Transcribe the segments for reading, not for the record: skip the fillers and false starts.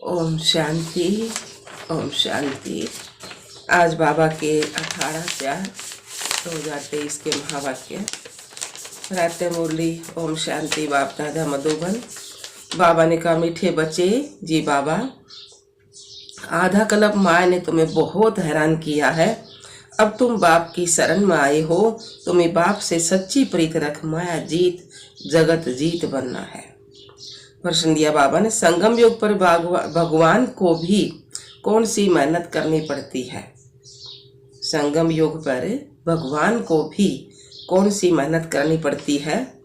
ओम शांति। ओम शांति। आज बाबा के 18/4/2023 के महावाक्य प्रातः मुरली। ओम शांति। बाप दादा मधुबन। बाबा ने कहा, मीठे बच्चे जी बाबा, आधा कल्प माया ने तुम्हें बहुत हैरान किया है। अब तुम बाप की शरण में आए हो। तुम्हें बाप से सच्ची प्रीत रख माया जीत जगत जीत बनना है। प्रश्न दिया बाबा ने, संगम युग पर भगवान को भी कौन सी मेहनत करनी पड़ती है? संगम युग पर भगवान को भी कौन सी मेहनत करनी पड़ती है?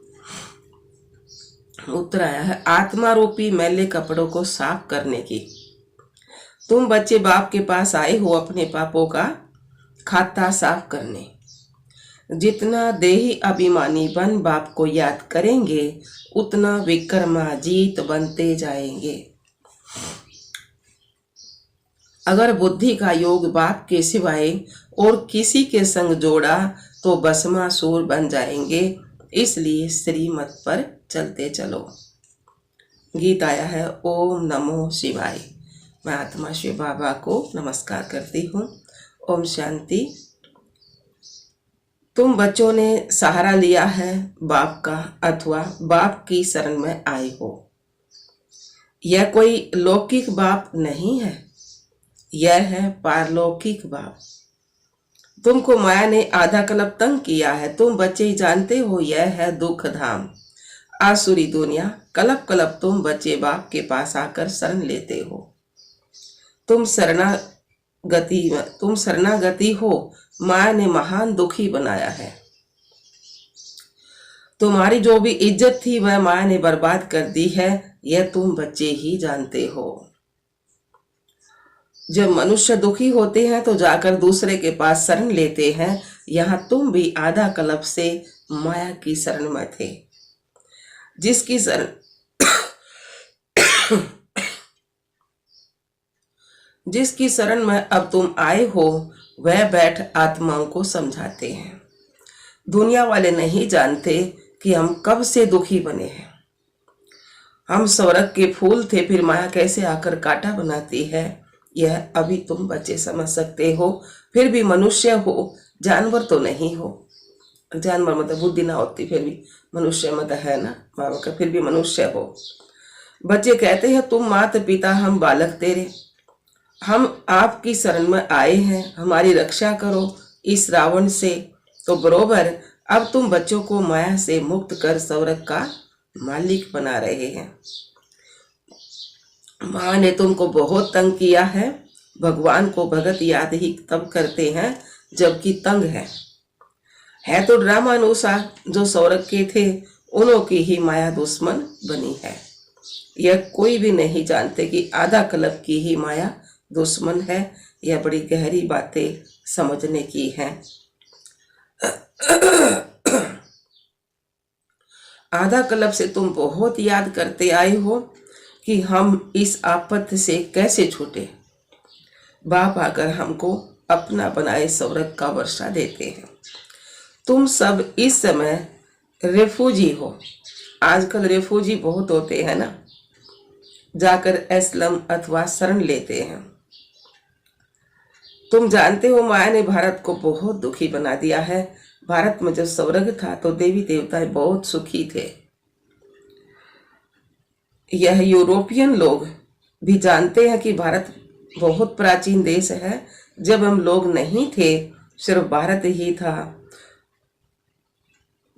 उत्तर आया है, आत्मा रूपी मैले कपड़ों को साफ करने की। तुम बच्चे बाप के पास आए हो अपने पापों का खाता साफ करने। जितना देही अभिमानी बन बाप को याद करेंगे, उतना विक्रमाजीत बनते जाएंगे। अगर बुद्धि का योग बाप के सिवाय और किसी के संग जोड़ा तो भस्मासुर बन जाएंगे। इसलिए श्रीमत पर चलते चलो। गीत आया है, ओम नमो शिवाय। मैं आत्मा शिव बाबा को नमस्कार करती हूँ। ओम शांति। तुम बच्चों ने सहारा लिया है बाप का अथवा बाप की शरण में आए हो। यह कोई लौकिक बाप नहीं है, यह है पारलौकिक बाप। तुमको माया ने आधा कल्प तंग किया है। तुम बच्चे ही जानते हो, यह है दुख धाम आसुरी दुनिया। कल्प कल्प तुम बच्चे बाप के पास आकर शरण लेते हो। तुम शरणागति हो। माया ने महान दुखी बनाया है। तुम्हारी जो भी इज्जत थी वह माया ने बर्बाद कर दी है, यह तुम बच्चे ही जानते हो। जब मनुष्य दुखी होते हैं तो जाकर दूसरे के पास शरण लेते हैं। यहाँ तुम भी आधा कल्प से माया की शरण में थे। जिसकी शरण में अब तुम आए हो, वह बैठ आत्माओं को समझाते हैं। दुनिया वाले नहीं जानते कि हम कब से दुखी बने हैं। हम स्वर्ग के फूल थे, फिर माया कैसे आकर कांटा बनाती है, यह अभी तुम बच्चे समझ सकते हो। फिर भी मनुष्य हो, जानवर तो नहीं हो। जानवर मतलब बुद्धि ना होती, फिर भी मनुष्य मतलब है ना बाबा का, फिर भी मनुष्य हो। बच्चे कहते हैं, तुम माता पिता हम बालक तेरे, हम आपकी शरण में आए हैं, हमारी रक्षा करो इस रावण से। तो बरोबर अब तुम बच्चों को माया से मुक्त कर स्वर्ग का मालिक बना रहे हैं। माँ ने तुमको बहुत तंग किया है। भगवान को भगत याद ही तब करते हैं जबकि तंग है तो ड्रामा अनुसार जो स्वर्ग के थे उन्हों की ही माया दुश्मन बनी है। यह कोई भी नहीं जानते कि आधा कल्प की ही माया दुश्मन है। यह बड़ी गहरी बातें समझने की हैं। आधा कल्प से तुम बहुत याद करते आए हो कि हम इस आपत्ति से कैसे छूटे। बाप आकर हमको अपना बनाए स्वर्ग का वर्षा देते हैं। तुम सब इस समय रेफ्यूजी हो। आजकल रेफ्यूजी बहुत होते हैं ना, जाकर एस्लम अथवा शरण लेते हैं। तुम जानते हो माया ने भारत को बहुत दुखी बना दिया है। भारत में जब स्वर्ग था तो देवी देवता बहुत सुखी थे। यह यूरोपियन लोग भी जानते हैं कि भारत बहुत प्राचीन देश है। जब हम लोग नहीं थे, सिर्फ भारत ही था।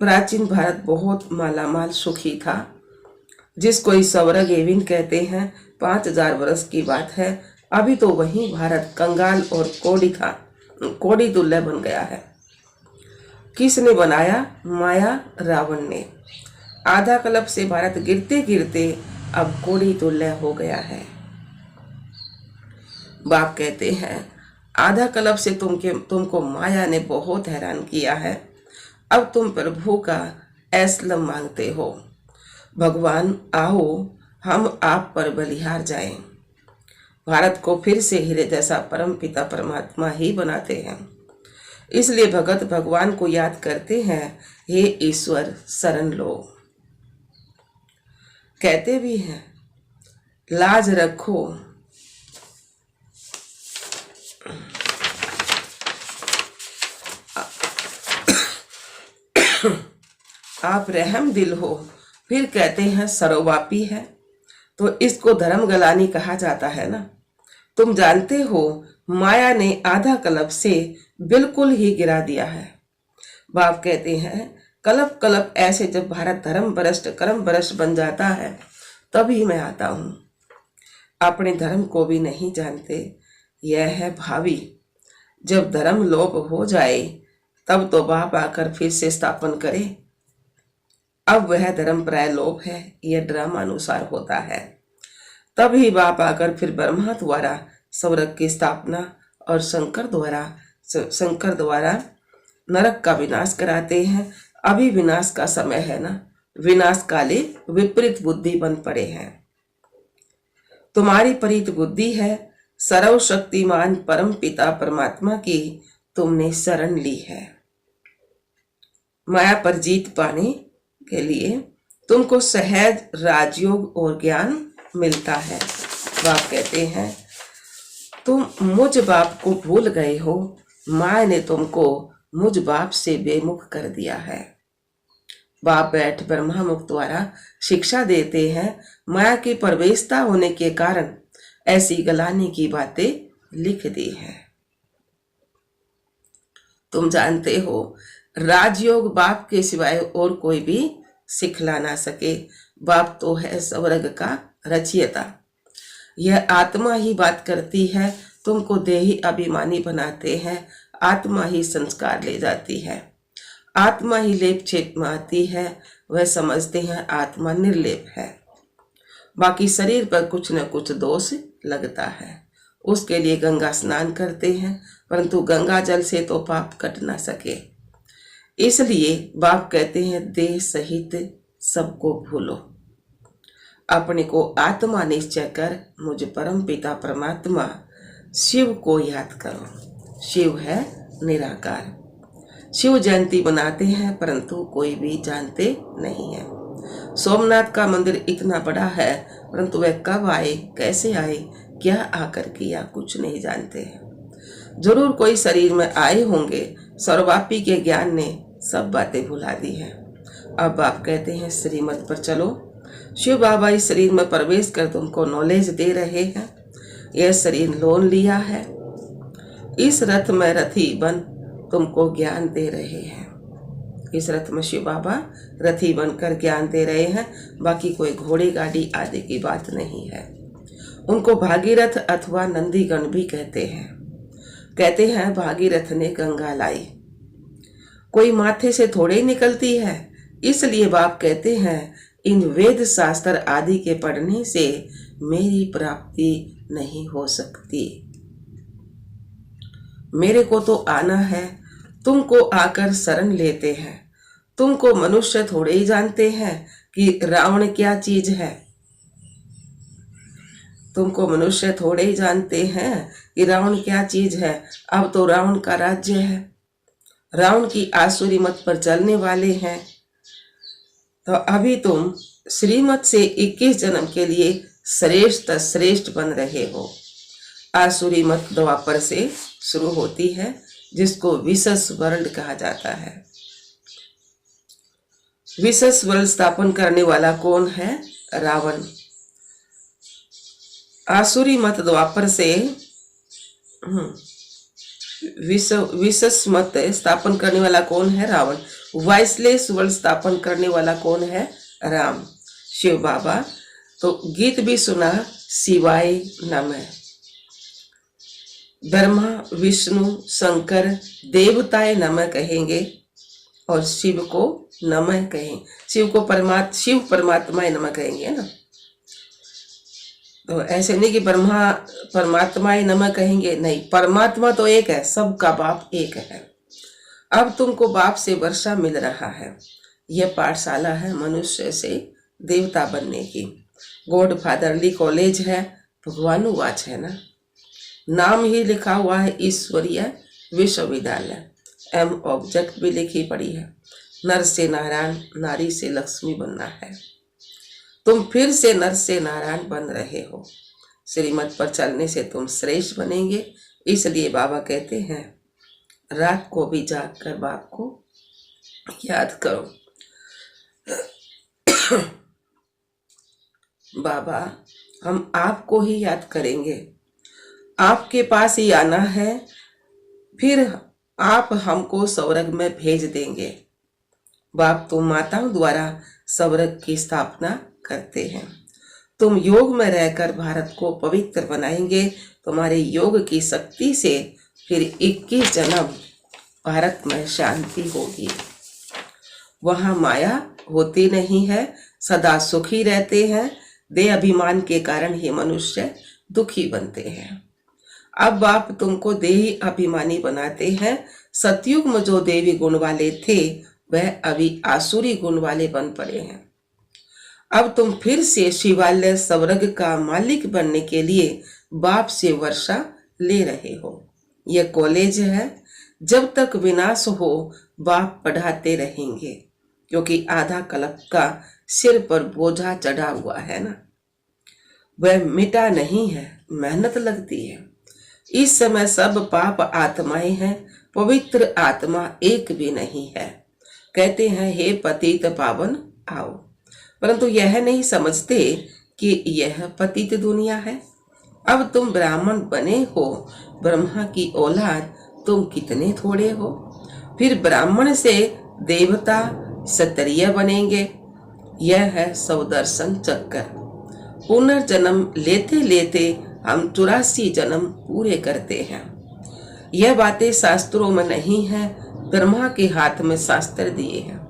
प्राचीन भारत बहुत मालामाल सुखी था, जिसको इस स्वर्ग एविन कहते हैं। 5000 वर्ष की बात है। अभी तो वही भारत कंगाल और कोड़ी था, कोड़ी दुल्ला बन गया है। किसने बनाया? माया, रावण ने। आधा कल्प से भारत गिरते गिरते अब कोड़ी दुल्ला हो गया है। बाप कहते हैं, आधा कल्प से तुमको माया ने बहुत हैरान किया है। अब तुम प्रभु का एस्लम मांगते हो। भगवान आओ, हम आप पर बलिहार जाएं। भारत को फिर से हीरे जैसा परम पिता परमात्मा ही बनाते हैं। इसलिए भगत भगवान को याद करते हैं, हे ईश्वर शरण लो। कहते भी हैं, लाज रखो। आप रहम दिल हो, फिर कहते हैं सर्वव्यापी है, तो इसको धर्म गलानी कहा जाता है ना। तुम जानते हो माया ने आधा कल्प से बिल्कुल ही गिरा दिया है। बाप कहते हैं कल्प कल्प ऐसे जब भारत धर्म भ्रष्ट कर्म भ्रष्ट बन जाता है तभी मैं आता हूं। अपने धर्म को भी नहीं जानते, यह है भावी। जब धर्म लोप हो जाए तब तो बाप आकर फिर से स्थापन करे। अब वह धर्म प्राय लोप है, यह ड्रामा अनुसार होता है। तब ही बाप आकर फिर ब्रह्मा द्वारा स्वर्ग की स्थापना और शंकर द्वारा नरक का विनाश कराते हैं। अभी विनाश का समय है ना, विनाश काले विपरीत बुद्धि बन पड़े हैं। तुम्हारी परीत बुद्धि है, सर्वशक्तिमान परम पिता परमात्मा की तुमने शरण ली है। माया पर जीत पाने के लिए तुमको सहज राजयोग और ज्ञान मिलता है। बाप कहते हैं तुम मुझ बाप को भूल गए हो, माया ने तुमको मुझ बाप से बेमुख कर दिया है। बाप बैठ ब्रह्मा मुख द्वारा शिक्षा देते हैं। माया की प्रवेशता होने के कारण ऐसी गलाने की बातें लिख दी है। तुम जानते हो राजयोग बाप के सिवाय और कोई भी सिखला ना सके। बाप तो है स्वर्ग का रचयिता। यह आत्मा ही बात करती है, तुमको देही अभिमानी बनाते हैं। आत्मा ही संस्कार ले जाती है, आत्मा ही लेप छेप में आती है। वह समझते हैं आत्मा निर्लेप है, बाकी शरीर पर कुछ न कुछ दोष लगता है। उसके लिए गंगा स्नान करते हैं, परंतु गंगा जल से तो पाप कट ना सके। इसलिए बाप कहते हैं देह सहित सबको भूलो, अपने को आत्मा निश्चय कर मुझ परम पिता परमात्मा शिव को याद करो। शिव है निराकार। शिव जयंती बनाते हैं परंतु कोई भी जानते नहीं है। सोमनाथ का मंदिर इतना बड़ा है परंतु वह कब आए, कैसे आए, क्या आकर किया, कुछ नहीं जानते हैं। जरूर कोई शरीर में आए होंगे, सर्वव्यापी के ज्ञान ने सब बातें भुला दी हैं। अब आप कहते हैं श्रीमत पर चलो। शिव बाबा इस शरीर में प्रवेश कर तुमको नॉलेज दे रहे हैं। यह शरीर लोन लिया है, इस रथ में रथी बन तुमको ज्ञान दे रहे हैं। इस रथ में शिव बाबा रथी बनकर ज्ञान दे रहे हैं, बाकी कोई घोड़े गाड़ी आदि की बात नहीं है। उनको भागीरथ अथवा नंदीगण भी कहते हैं। कहते हैं भागीरथ ने गंगा लाई, कोई माथे से थोड़े ही निकलती है। इसलिए बाप कहते हैं इन वेद शास्त्र आदि के पढ़ने से मेरी प्राप्ति नहीं हो सकती। मेरे को तो आना है, तुमको आकर शरण लेते हैं। तुमको मनुष्य थोड़े ही जानते हैं कि रावण क्या चीज है। तुमको मनुष्य थोड़े ही जानते हैं कि रावण क्या चीज है। अब तो रावण का राज्य है, रावण की आसुरी मत पर चलने वाले हैं। तो अभी तुम श्रीमत से 21 जन्म के लिए श्रेष्ठ श्रेष्ठ बन रहे हो। आसुरी मत द्वापर से शुरू होती है, जिसको विशेष वर्ल्ड कहा जाता है। विशेष वर्ल्ड स्थापन करने वाला कौन है? रावण। आसुरी मत द्वापर से विशेष मत स्थापन करने वाला कौन है? रावण। वाइसलेस वर्ल्ड स्थापन करने वाला कौन है? राम, शिव बाबा। तो गीत भी सुना, शिवाय नमः। ब्रह्मा विष्णु शंकर देवताएं नमः कहेंगे और शिव को नमः कहें। शिव परमात्मा नमः कहेंगे ना। तो ऐसे नहीं कि ब्रह्मा परमात्मा नमः कहेंगे, नहीं, परमात्मा तो एक है, सबका बाप एक है। अब तुमको बाप से वर्षा मिल रहा है। यह पाठशाला है मनुष्य से देवता बनने की। गॉड फादरली कॉलेज है, भगवानुवाच है ना। नाम ही लिखा हुआ है ईश्वरीय विश्वविद्यालय। एम ऑब्जेक्ट भी लिखी पड़ी है। नर से नारायण, नारी से लक्ष्मी बनना है। तुम फिर से नर से नारायण बन रहे हो। श्रीमत पर चलने से तुम श्रेष्ठ बनेंगे। इसलिए बाबा कहते हैं रात को भी जाग कर बाप को याद करो। बाबा हम आपको ही याद करेंगे, आपके पास ही आना है, फिर आप हमको स्वर्ग में भेज देंगे। बाप तुम माताओं द्वारा स्वर्ग की स्थापना करते हैं। तुम योग में रहकर भारत को पवित्र बनाएंगे। तुम्हारे योग की शक्ति से फिर 21 जन्म भारत में शांति होगी। वहां माया होती नहीं है, सदा सुखी रहते हैं। देह अभिमान के कारण ही मनुष्य दुखी बनते हैं। अब बाप तुमको देही अभिमानी बनाते हैं। सतयुग में जो देवी गुण वाले थे वह अभी आसुरी गुण वाले बन पड़े हैं। अब तुम फिर से शिवालय स्वर्ग का मालिक बनने के लिए बाप से वर्षा ले रहे हो। यह कॉलेज है। जब तक विनाश हो बाप पढ़ाते रहेंगे, क्योंकि आधा कल्प का सिर पर बोझा चढ़ा हुआ है ना, वह मिटा नहीं है, मेहनत लगती है। इस समय सब पाप आत्माएं हैं, पवित्र आत्मा एक भी नहीं है। कहते हैं हे पतित पावन आओ, परंतु यह नहीं समझते कि यह पतित दुनिया है। अब तुम ब्राह्मण बने हो, ब्रह्मा की औलाद तुम कितने थोड़े हो। फिर ब्राह्मण से देवता क्षत्रिय बनेंगे। यह है सौदर्शन चक्कर। पुनर्जन्म लेते लेते हम 84 जन्म पूरे करते हैं। यह बातें शास्त्रों में नहीं है, ब्रह्मा के हाथ में शास्त्र दिए हैं।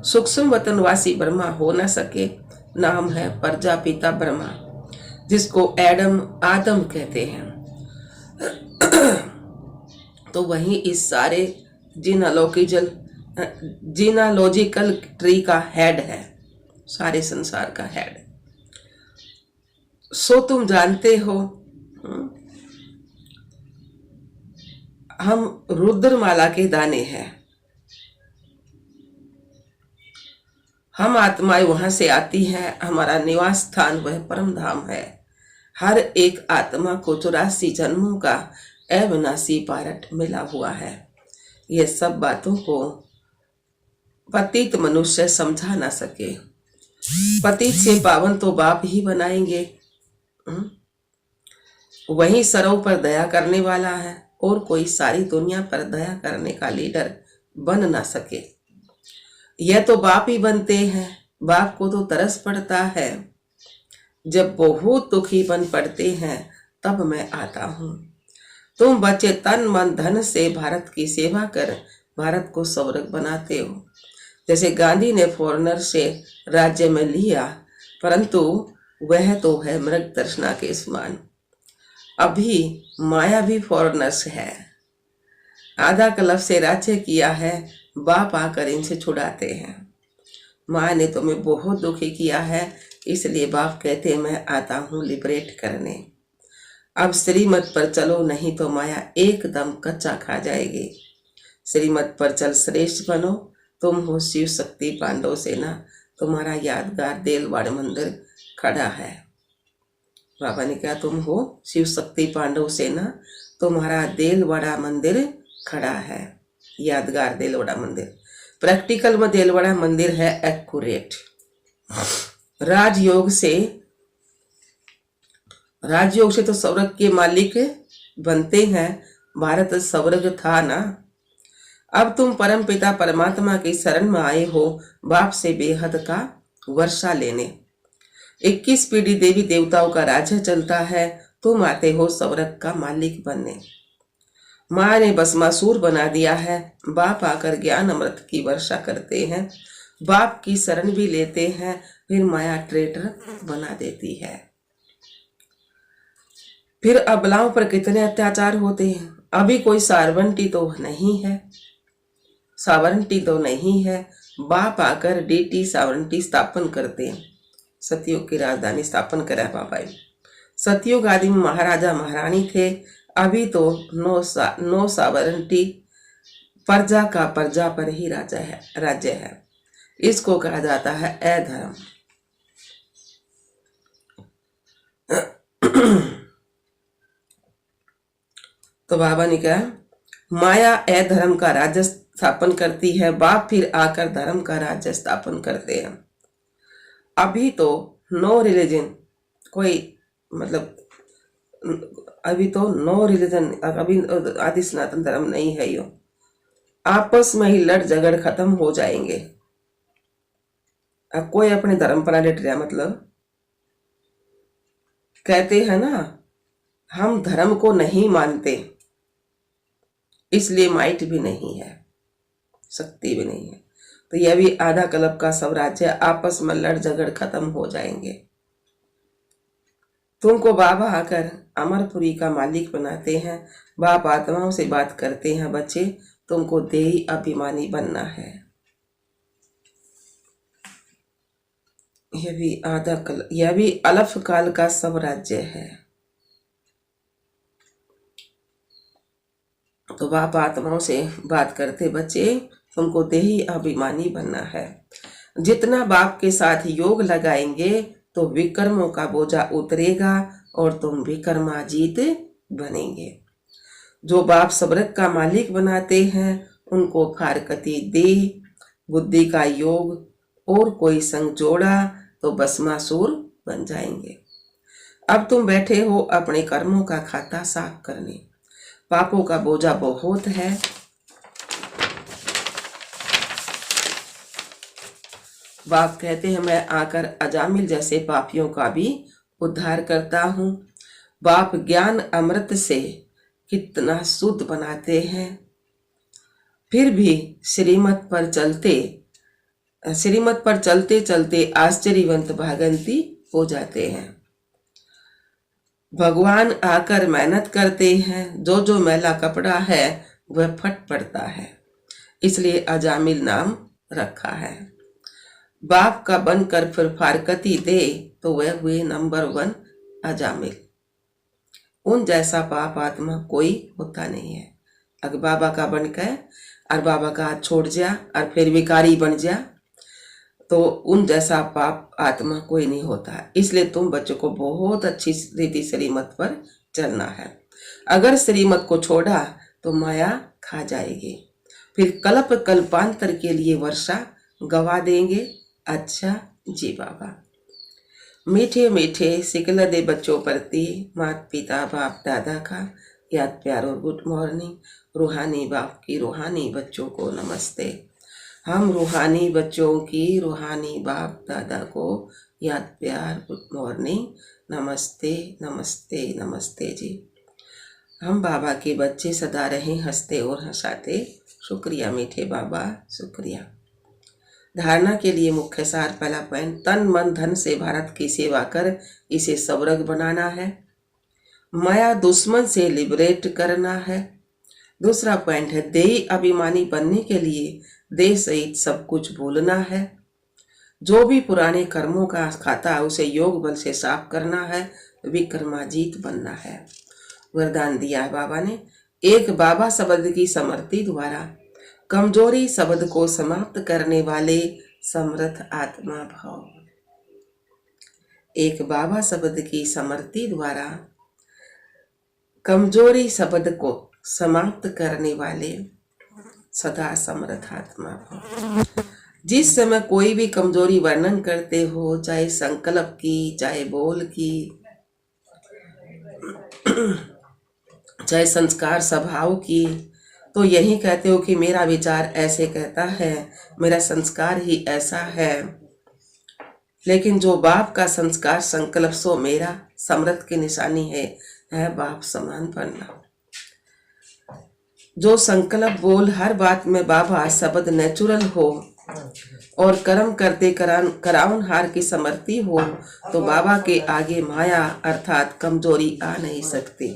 सूक्ष्म वतनवासी ब्रह्मा हो न सके। नाम है प्रजापिता ब्रह्मा, जिसको एडम आदम कहते हैं। तो वही इस सारे जीनालॉजिकल ट्री का हेड है, सारे संसार का हेड। सो तुम जानते हो हम रुद्रमाला के दाने हैं। हम आत्माएं वहां से आती हैं। हमारा निवास स्थान वह परम धाम है। हर एक आत्मा को 84 जन्मों का अविनाशी पारट मिला हुआ है। ये सब बातों को पतित मनुष्य समझा ना सके। पतित से पावन तो बाप ही बनाएंगे। वही सर्व पर दया करने वाला है, और कोई सारी दुनिया पर दया करने का लीडर बन ना सके। यह तो बाप ही बनते हैं। बाप को तो तरस पड़ता है। जब बहुत दुखी बन पड़ते हैं तब मैं आता हूँ। तुम बच्चे तन मन धन से भारत की सेवा कर भारत को स्वर्ग बनाते हो। जैसे गांधी ने फॉरेनर से राज्य में लिया, परंतु वह तो है मृग तृष्णा के समान। अभी माया भी फॉरेनर्स है। आधा कल्प से राज्य किया है, बाप आकर इनसे छुड़ाते हैं। माया ने तुम्हें बहुत दुखी किया है, इसलिए बाप कहते हैं मैं आता हूँ लिबरेट करने। अब श्रीमत पर चलो, नहीं तो माया एकदम कच्चा खा जाएगी। श्रीमत पर चल श्रेष्ठ बनो। तुम हो शिव शक्ति पांडव सेना। तुम्हारा यादगार देलवाड़ मंदिर खड़ा है। बाबा ने कहा तुम हो शिव शक्ति पांडव सेना, तुम्हारा देलवाड़ा मंदिर खड़ा है। यादगार देलवाड़ा मंदिर। प्रैक्टिकल में देलवाड़ा मंदिर है एक्यूरेट। राजयोग से तो स्वर्ग के मालिक बनते हैं। भारत स्वर्ग था ना। अब तुम परम पिता परमात्मा की शरण में आए हो, बाप से बेहद का वर्षा लेने। 21 पीढ़ी देवी देवताओं का राज्य चलता है। तुम आते हो स्वर्ग का मालिक बनने। माँ ने भस्मासुर बना दिया है। बाप आकर ज्ञान अमृत की वर्षा करते हैं। बाप की शरण भी लेते हैं, फिर माया ट्रेटर बना देती है। फिर अबलाओं पर कितने अत्याचार होते हैं। अभी कोई सावरंटी तो नहीं है। बाप आकर डीटी सावरंटी स्थापन करते हैं। सतयुग की राजधानी स्थापन करा बाबा। सतयुग आदि में महाराजा महारानी थे। अभी तो नो सावरंटी, प्रजा का प्रजा पर ही राज्य है। इसको कहा जाता है अधर्म। तो बाबा ने कहा, माया अधर्म का राज्य स्थापन करती है, बाप फिर आकर धर्म का राज्य स्थापन करते हैं। अभी तो नो रिलीजन, कोई मतलब अभी तो नो रिलीजन, अभी आदि सनातन धर्म नहीं है। यो आपस में ही लड़ झगड़ खत्म हो जाएंगे। अब कोई अपने धर्म पर लेट रहा, मतलब कहते हैं ना, हम धर्म को नहीं मानते, इसलिए माइट भी नहीं है, शक्ति भी नहीं है। तो यह भी आधा कल्प का स्वराज्य, आपस में लड़ झगड़ खत्म हो जाएंगे। तुमको बाबा आकर अमरपुरी का मालिक बनाते हैं। बाप आत्माओं से बात करते हैं, बच्चे तुमको देही अभिमानी बनना है। यह भी अलफ काल का स्वराज्य है। तो बाप आत्माओं से बात करते, बच्चे तुमको देही अभिमानी बनना है। जितना बाप के साथ योग लगाएंगे तो विकर्मों का बोझा उतरेगा और तुम विकर्माजीत बनेंगे। जो बाप स्वर्ग का मालिक बनाते हैं उनको फारकती देह, बुद्धि का योग और कोई संग जोड़ा तो भस्मासुर बन जाएंगे। अब तुम बैठे हो अपने कर्मों का खाता साफ करने। पापों का बोझा बहुत है। बाप कहते हैं, मैं आकर अजामिल जैसे पापियों का भी उद्धार करता हूँ। बाप ज्ञान अमृत से कितना शुद्ध बनाते हैं, फिर भी श्रीमत पर चलते चलते आश्चर्यवंत भागंती हो जाते हैं। भगवान आकर मेहनत करते हैं, जो मैला कपड़ा है वह फट पड़ता है, इसलिए अजामिल नाम रखा है। बाप का बनकर फिर फारकती दे तो वह हुए नंबर 1 अजामिल। उन जैसा पाप आत्मा कोई होता नहीं है। अगर बाबा का बनकर और बाबा का हाथ छोड़ जा और फिर विकारी बन जा तो उन जैसा पाप आत्मा कोई नहीं होता। इसलिए तुम बच्चों को बहुत अच्छी रीति श्रीमत पर चलना है। अगर श्रीमत को छोड़ा तो माया खा जाएगी, फिर कल्प कल्पांतर के लिए वर्षा गवा देंगे। अच्छा जी बाबा। मीठे मीठे सिकल दे बच्चों प्रति माता पिता बाप दादा का याद प्यार और गुड मॉर्निंग। रूहानी बाप की रूहानी बच्चों को नमस्ते। हम रूहानी बच्चों की रूहानी बाप दादा को याद प्यार गुड मॉर्निंग, नमस्ते नमस्ते नमस्ते जी। हम बाबा के बच्चे सदा रहें हंसते और हंसाते। शुक्रिया मीठे बाबा, शुक्रिया। धारणा के लिए मुख्य सार, पहला पॉइंट, तन मन धन से भारत की सेवा कर इसे स्वर्ग बनाना है। माया दुश्मन से लिबरेट करना है। दूसरा पॉइंट है, देही अभिमानी बनने के लिए देह सहित सब कुछ भूलना है। जो भी पुराने कर्मों का खाता उसे योग बल से साफ करना है, विक्रमाजीत बनना है। वरदान दिया बाबा ने, एक बाबा शब्द की समृद्धि द्वारा कमजोरी शब्द को समाप्त करने वाले समर्थ आत्मा भाव। एक बाबा शब्द की समृद्धि द्वारा कमजोरी शब्द को समाप्त करने वाले सदा समर्थ आत्मा भाव। जिस समय कोई भी कमजोरी वर्णन करते हो, चाहे संकल्प की, चाहे बोल की, चाहे संस्कार स्वभाव की, तो यही कहते हो कि मेरा विचार ऐसे कहता है, मेरा संस्कार ही ऐसा है। लेकिन जो बाप का संस्कार संकल्प सो मेरा समर्थ की निशानी है बाप समान बनना। जो संकल्प बोल हर बात में बाबा शब्द नेचुरल हो और कर्म करते कराउन हार की समर्थी हो, तो बाबा के आगे माया अर्थात कमजोरी आ नहीं सकती।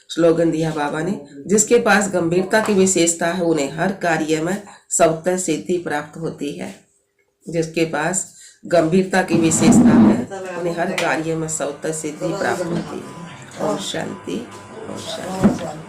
स्लोगन दिया बाबा ने, जिसके पास गंभीरता की विशेषता है उन्हें हर कार्य में स्वतः सिद्धि प्राप्त होती है। जिसके पास गंभीरता की विशेषता है उन्हें हर कार्य में स्वतः सिद्धि प्राप्त होती है। ओम शांति, ओम शांति।